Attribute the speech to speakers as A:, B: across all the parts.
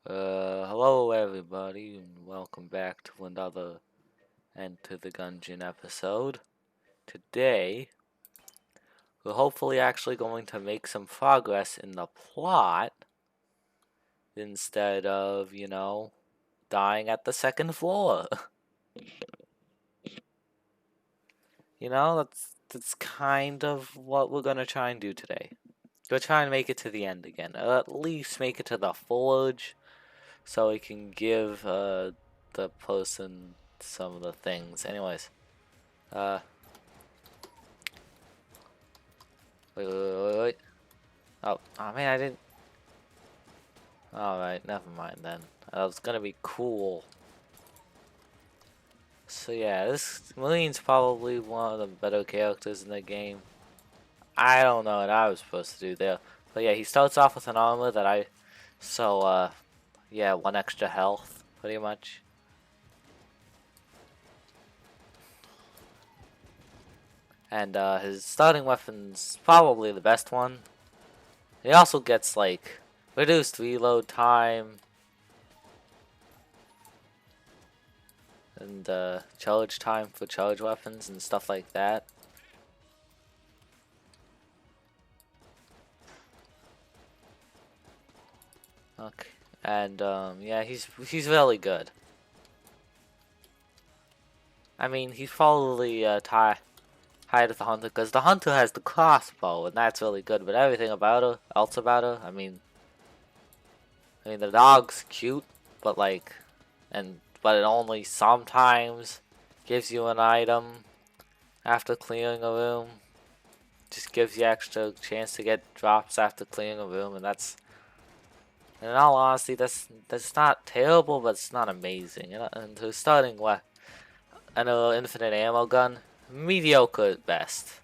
A: Hello everybody, and welcome back to another Enter the Gungeon episode. Today, we're hopefully actually going to make some progress in the plot instead of, dying at the second floor. That's kind of what we're gonna try and do today. Go try and make it to the end again, or at least make it to the forge, so we can give the person some of the things. Anyways, uh. Wait. Oh man, I didn't. Alright, never mind then. That was gonna be cool. So yeah, this Marine's probably one of the better characters in the game. I don't know what I was supposed to do there. But yeah, he starts off with an armor that yeah, one extra health, pretty much. And his starting weapon's probably the best one. He also gets, like, reduced reload time. And charge time for charge weapons and stuff like that. Okay, and yeah, he's really good. I mean, he's probably tied with the hunter because the hunter has the crossbow, and that's really good. But everything else about her, I mean, the dog's cute, but like, but it only sometimes gives you an item after clearing a room. Just gives you extra chance to get drops after clearing a room, and that's. In all honesty, that's not terrible, but it's not amazing. And to starting with an infinite ammo gun, mediocre at best.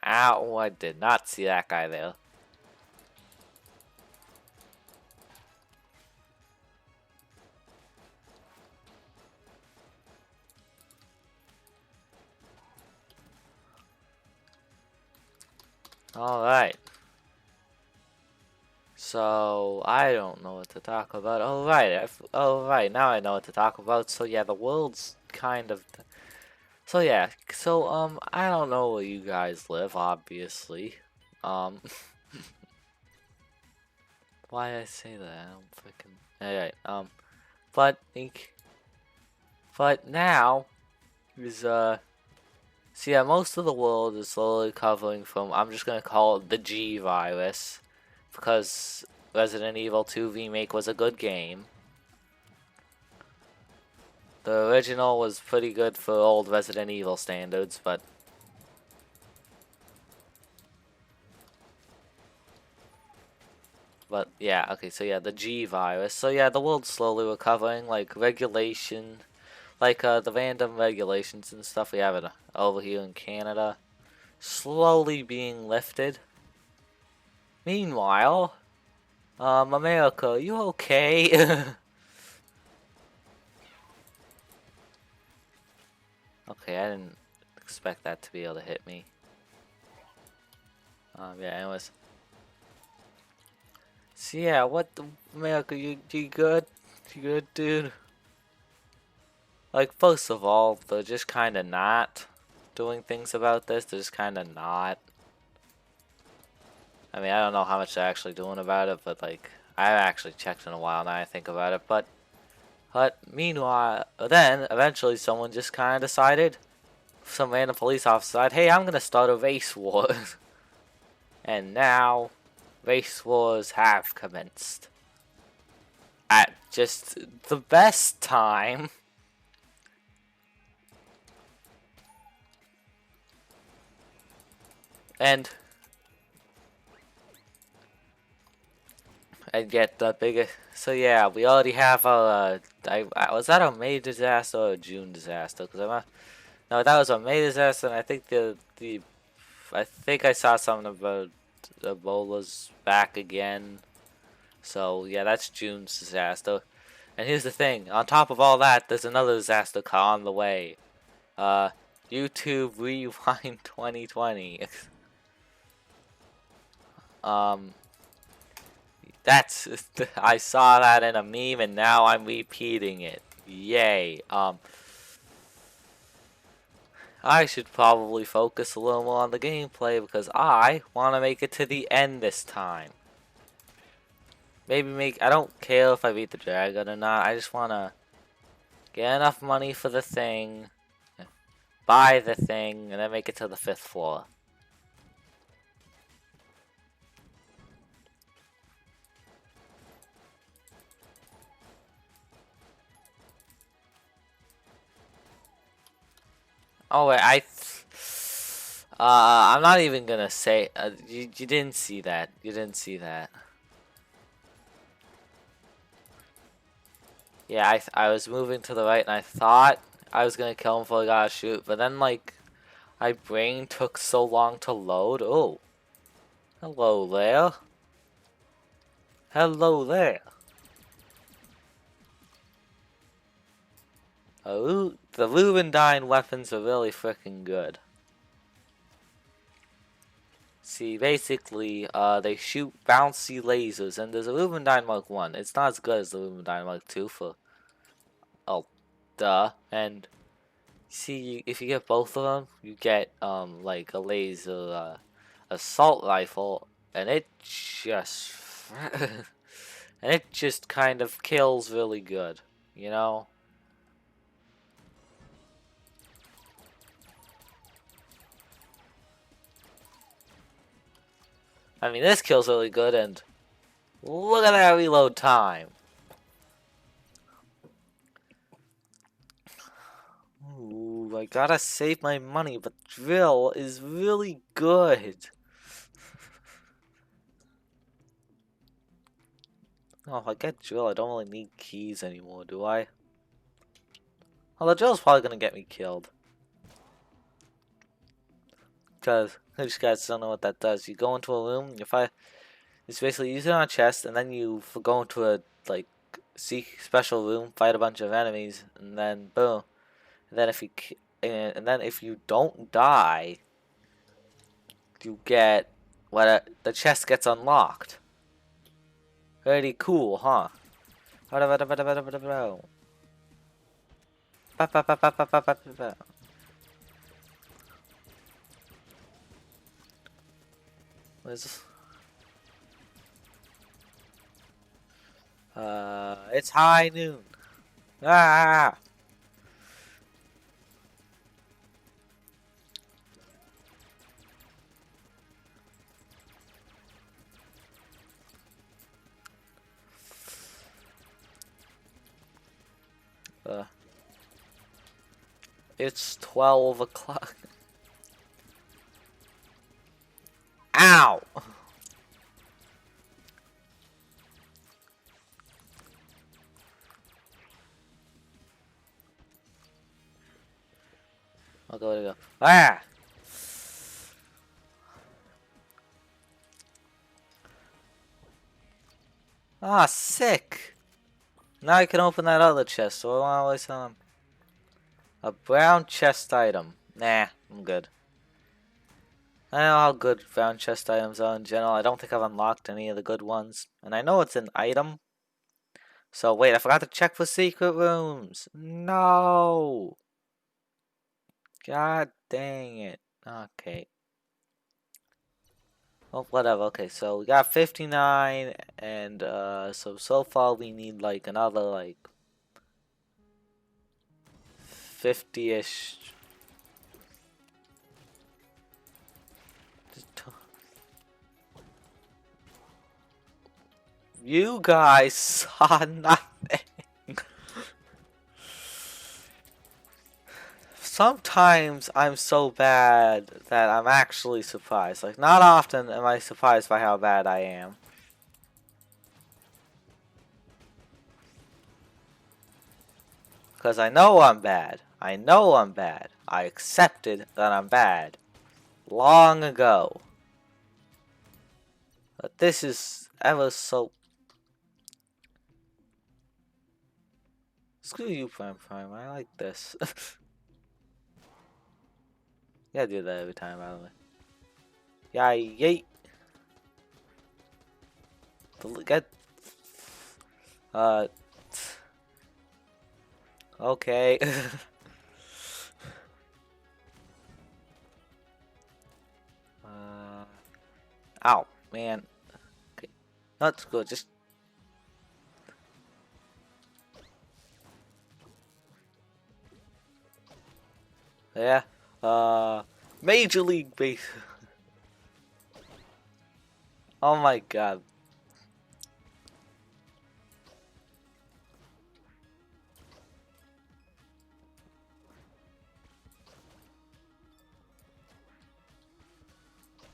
A: Ow, I did not see that guy there. Alright. So, I don't know what to talk about. Alright, now I know what to talk about. So yeah, the world's kind of... So yeah, I don't know where you guys live, obviously. Um, why I say that? I don't freaking... Alright, but, but now, is, so yeah, most of the world is slowly recovering from, I'm just gonna call it the G virus, because Resident Evil 2 Remake was a good game. The original was pretty good for old Resident Evil standards, but yeah, okay, so yeah, the G virus. So yeah, the world's slowly recovering, like regulation, like the random regulations and stuff we have it over here in Canada, slowly being lifted. Meanwhile, America, you okay? Okay, I didn't expect that to be able to hit me. Yeah, anyways. So yeah, what the America, you good? You good, dude? Like, first of all, they're just kind of not doing things about this. They're just kind of not. I mean, I don't know how much they're actually doing about it, but like, I haven't actually checked in a while now I think about it. But meanwhile, then eventually someone just kind of decided, some random police officer decided, hey, I'm gonna start a race war. And now, race wars have commenced. At just the best time. And get the biggest. So yeah, we already have a. Was that a May disaster or a June disaster? No, that was a May disaster, and I think I think I saw something about Ebola's back again. So yeah, that's June's disaster. And here's the thing, on top of all that, there's another disaster on the way. YouTube Rewind 2020. That's I saw that in a meme and now I'm repeating it. Yay. I should probably focus a little more on the gameplay because I want to make it to the end this time. Maybe I don't care if I beat the dragon or not. I just want to get enough money for the thing, buy the thing, and then make it to the 5th floor. Oh wait, I'm not even gonna say. You didn't see that. You didn't see that. Yeah, I was moving to the right and I thought I was gonna kill him before I got a shoot, but then like my brain took so long to load. Oh, hello there. Hello there. Oh, the Lubendine weapons are really freaking good. See, basically, they shoot bouncy lasers, and there's a Lubendine Mark 1. It's not as good as the Lubendine Mark 2 for... Oh, duh. And, see, if you get both of them, you get, like, a laser, assault rifle, and it just... and it just kind of kills really good, you know? I mean, this kills really good, and look at that reload time. Ooh, I gotta save my money, but drill is really good. Oh, if I get drill, I don't really need keys anymore, do I? Well, the drill's probably gonna get me killed. Because, these guys don't know what that does. You go into a room, it's basically use it on a chest, and then you go into a, like, special room, fight a bunch of enemies, and then boom. And then if you don't die, you get the chest gets unlocked. Pretty cool, huh? What is this? It's high noon. Ah! It's 12 o'clock. Ow! I'll go. Ah! Ah, sick! Now I can open that other chest, so I want to waste time. A brown chest item. Nah, I'm good. I know how good brown chest items are in general. I don't think I've unlocked any of the good ones. And I know it's an item. So wait, I forgot to check for secret rooms. No! God dang it. Okay. Oh, whatever. Okay, so we got 59, and so far we need like another like 50-ish. You guys saw nothing. Sometimes I'm so bad that I'm actually surprised. Like, not often am I surprised by how bad I am. Because I know I'm bad. I know I'm bad. I accepted that I'm bad. Long ago. But this is ever so... Screw you, Prime. I like this. Yeah, I do that every time, by the way. Yeah, yeet. Get. Uh. Okay. Ow, man. Okay. That's good. Just. Yeah. Major League Base. Oh my god.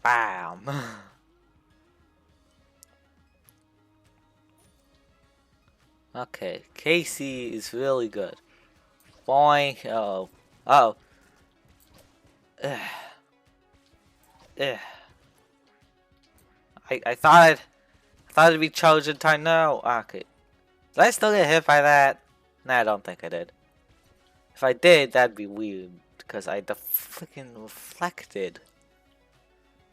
A: Bam. Okay. Casey is really good. Boing. Oh. Oh. Ugh. Ugh. I thought it'd be charged in time. No. Okay. Did I still get hit by that? Nah, I don't think I did. If I did, that'd be weird. Because I freaking reflected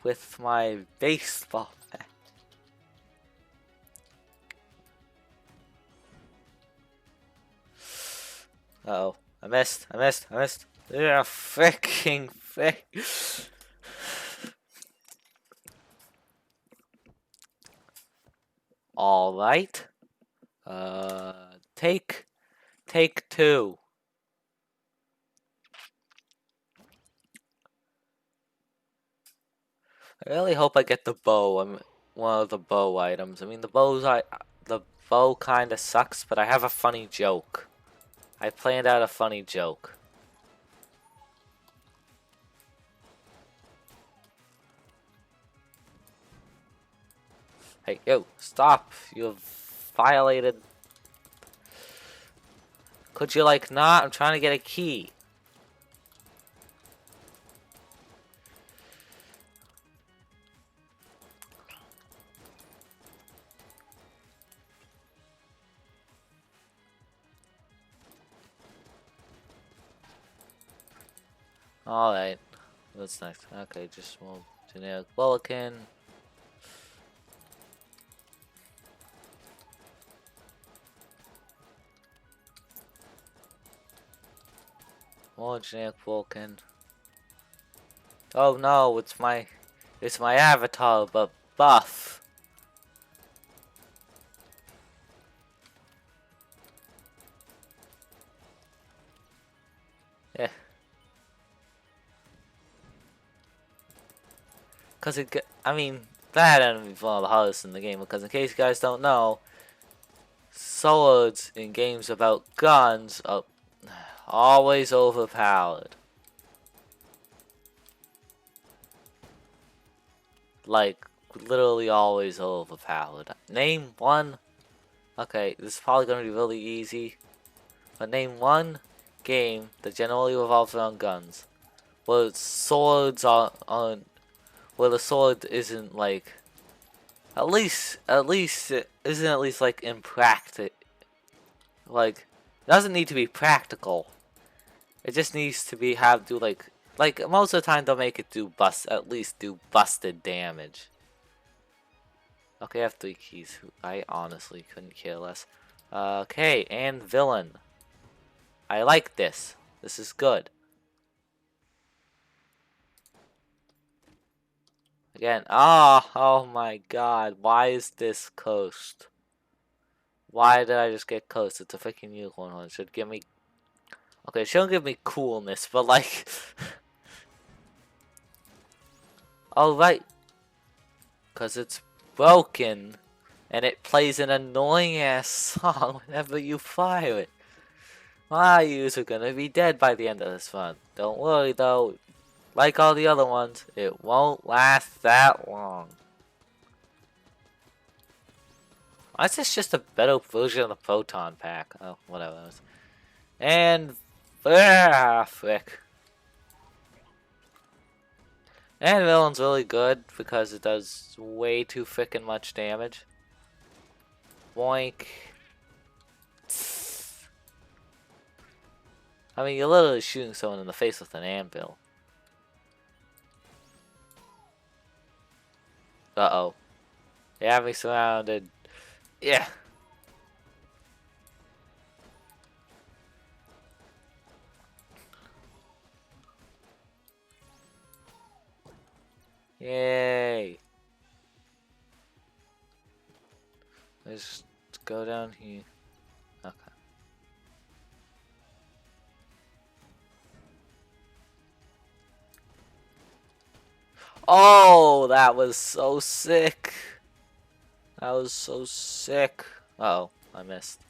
A: with my baseball bat. Uh oh. I missed. Yeah, freaking frick. Alright. Take two. I really hope I get the bow. I'm one of the bow items. I mean, the bow kind of sucks, but I have a funny joke. I planned out a funny joke. Hey, yo, stop! You have violated. Could you like not? I'm trying to get a key. Alright. What's next? Okay, just more generic bulletin. More generic bulletin. Oh no, it's my avatar, but buff. Yeah. Cause I mean, that enemy is one of the hardest in the game. Because in case you guys don't know, swords in games about guns are always overpowered. Like, literally always overpowered. Name one. Okay, this is probably gonna be really easy. But name one game that generally revolves around guns. Where swords are on. Where the sword isn't like. At least it isn't at least like impractical. Like, it doesn't need to be practical. It just needs to be like most of the time they'll make it at least do busted damage. Okay, I have 3 keys. I honestly couldn't care less. Okay, anvillian. I like this. This is good. Again, oh my god, why is this cursed? Why did I just get cursed? It's a freaking unicorn horn. It should give me. Okay, it shouldn't give me coolness, but like. Alright. Because it's broken. And it plays an annoying ass song whenever you fire it. My yous are gonna be dead by the end of this run. Don't worry though. Like all the other ones, it won't last that long. Why is this just a better version of the proton pack? Oh, whatever. And frick. And villain's really good because it does way too frickin' much damage. Boink. I mean, you're literally shooting someone in the face with an anvil. Uh-oh. They have me surrounded. Yeah. Yay. Let's go down here. Okay. Oh, that was so sick. That was so sick. Uh-oh, I missed.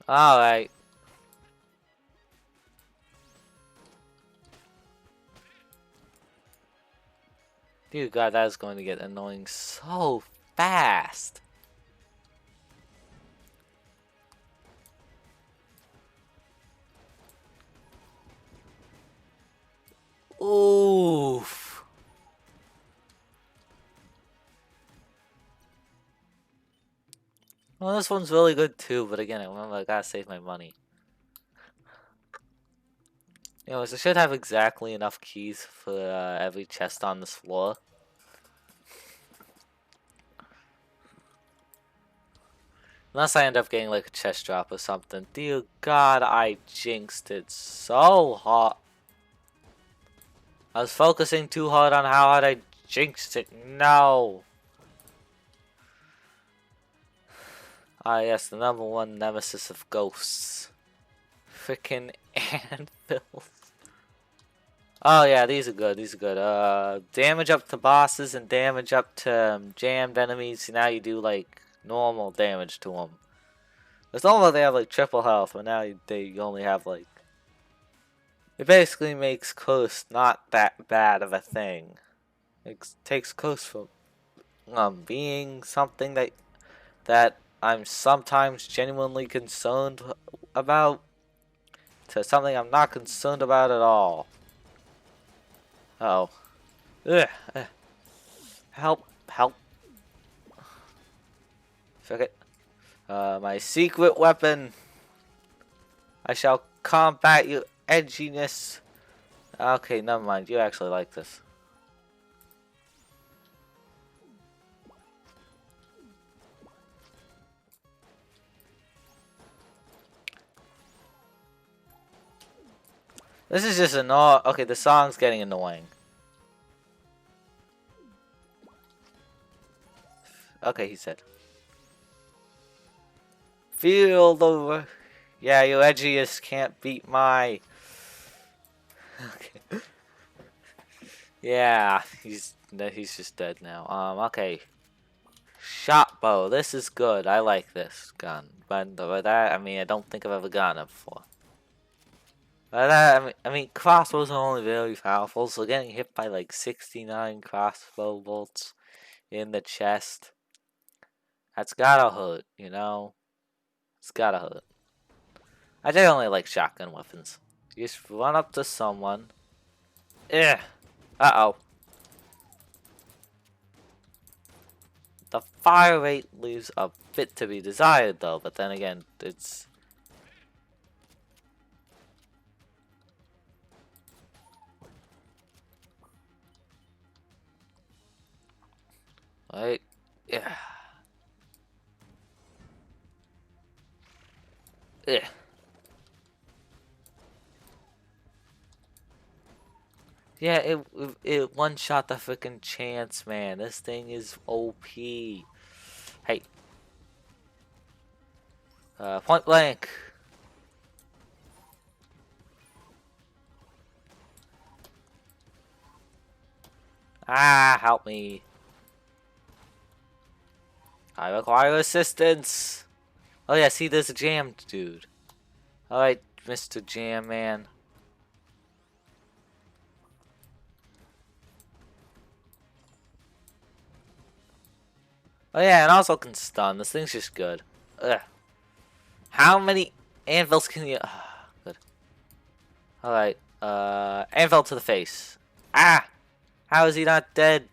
A: Alright. Dude, God, that is going to get annoying so fast. Oof. Well, this one's really good too, but again, I remember I gotta save my money. Anyways, I should have exactly enough keys for every chest on this floor. Unless I end up getting like a chest drop or something. Dear God, I jinxed it so hard. I was focusing too hard on how hard I jinxed it. No. Ah, yes, the #1 nemesis of ghosts. Frickin' anvils. Oh yeah, these are good. These are good. Damage up to bosses and damage up to jammed enemies. Now you do like normal damage to them. It's normal they have like triple health, but now they only have like. It basically makes Coast not that bad of a thing. It takes Coast from being something that I'm sometimes genuinely concerned about to something I'm not concerned about at all. Uh oh. Ugh. Help. Help. Fuck it. My secret weapon. I shall combat your edginess. Okay, never mind. You actually like this. This is just annoying. Okay, the song's getting annoying. Okay, he said. Feel the... Yeah, your edgiest can't beat my... Okay. Yeah, he's just dead now. Okay. Shot bow. This is good. I like this gun. But that, I mean, I don't think I've ever gotten it before. But that, I mean, crossbows are only very powerful, so getting hit by like 69 crossbow bolts in the chest, that's gotta hurt, you know? It's gotta hurt. I generally like shotgun weapons. You just run up to someone. Eh. Uh-oh. The fire rate leaves a bit to be desired, though, but then again, it's... Right? Yeah. Yeah. Yeah, it one-shot the freaking chance, man. This thing is OP. Hey. Point blank. Ah, help me. I require assistance. Oh yeah, see, there's a jammed dude. Alright, Mr. Jam Man. Oh yeah, and also can stun. This thing's just good. Ugh. How many anvils can you... Good. Alright, anvil to the face. Ah! How is he not dead?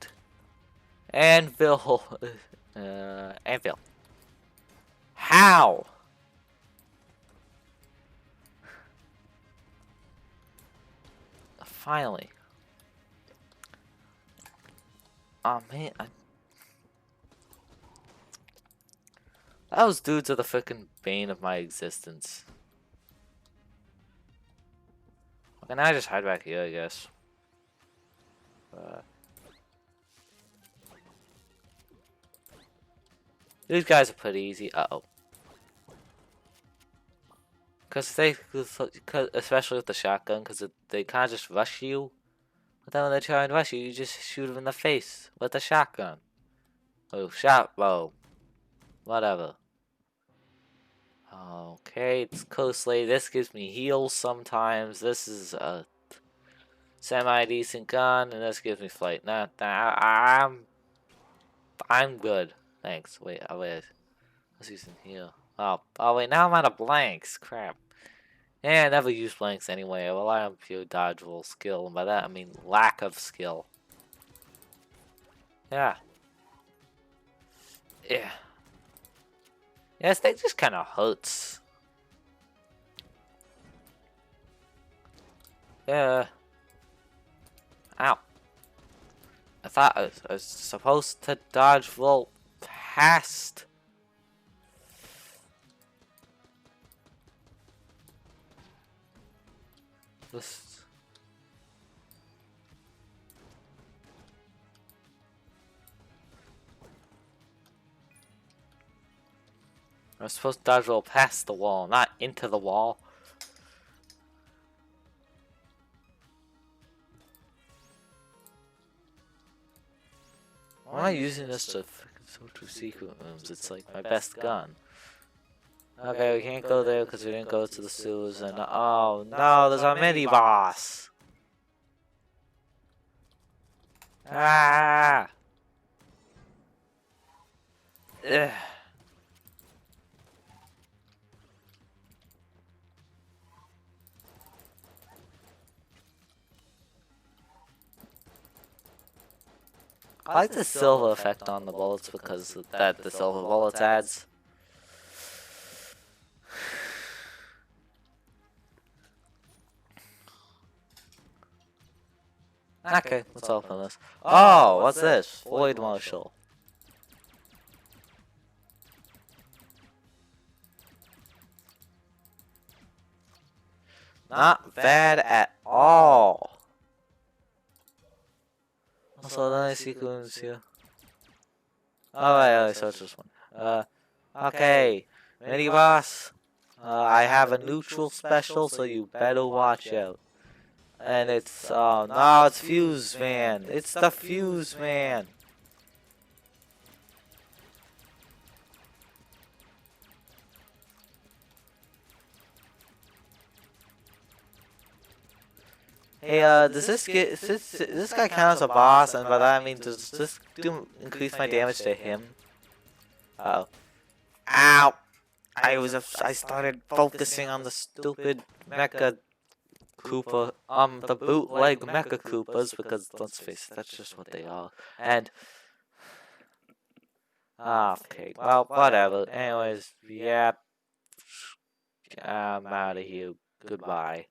A: Anvil. Anvil. How? Finally. Oh man, those dudes are the freaking bane of my existence. Okay, now I just hide back here, I guess. These guys are pretty easy. Uh-oh. Because especially with the shotgun, because they kind of just rush you. But then when they try and rush you, you just shoot them in the face with a shotgun. Oh, bow. Whatever. Okay, it's closely. This gives me heals sometimes. This is a semi-decent gun, and this gives me flight. I'm good. Thanks. Wait, wait. Let's use in here. Oh wait, now I'm out of blanks. Crap. Yeah, I never use blanks anyway. I rely on pure dodge roll skill, and by that I mean lack of skill. Yeah. Yeah. Yeah, this thing just kind of hurts. Yeah. Ow. I thought I was supposed to dodge roll past. This. I was supposed to dodge roll past the wall, not into the wall. Why am I using this to freaking sort through secret rooms? It's like my best gun. Okay, we can't go there because we didn't go to the sewers, and oh no, there's a mini boss. Ah! Ugh. I like the silver effect on the bullets because that the silver bullets adds. Okay, let's open this. Oh, what's this? Void Marshal. Not bad at all. Also, nice sequence here. Alright, so it's this one. Okay, mini boss. I have a neutral special, so you better watch out. And it's, no, it's Fuse Man. It's the Fuse Man. Hey, does this guy count as a boss? And by that I mean, does this increase my damage to him? Uh oh. Ow! I started focusing on the stupid Mecha Koopa, the bootleg Mecha Koopas, because let's face it, that's just what they are. And, okay, well, whatever. Anyways, yeah, I'm out of here. Goodbye.